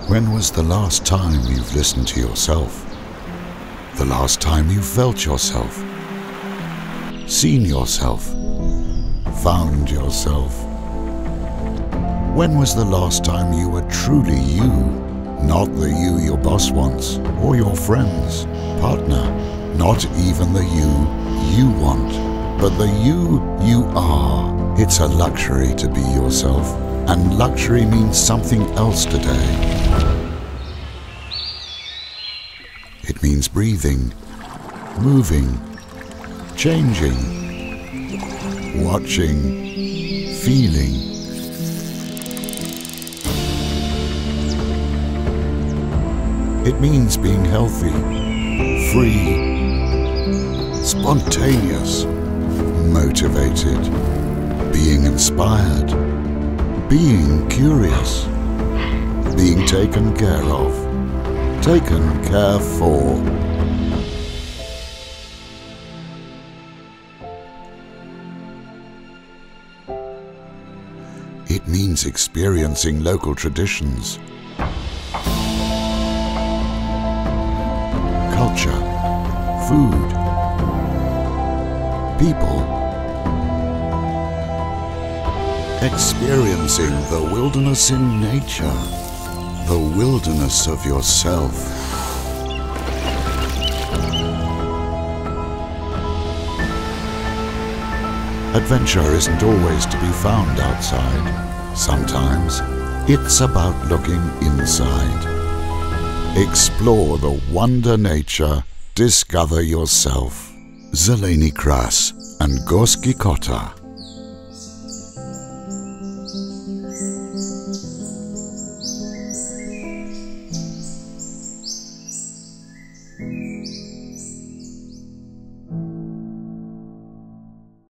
When was the last time you've listened to yourself? The last time you felt yourself? Seen yourself? Found yourself? When was the last time you were truly you? Not the you your boss wants, or your friends, partner. Not even the you want, but the you are. It's a luxury to be yourself, and luxury means something else today. It means breathing, moving, changing, watching, feeling. It means being healthy, free, spontaneous, motivated, being inspired, being curious, being taken care of, taken care for. It means experiencing local traditions, culture, food, people, experiencing the wilderness in nature, the wilderness of yourself. Adventure isn't always to be found outside. Sometimes it's about looking inside. Explore the Wondernature, discover yourself. Zeleni kras and Gorski kotar.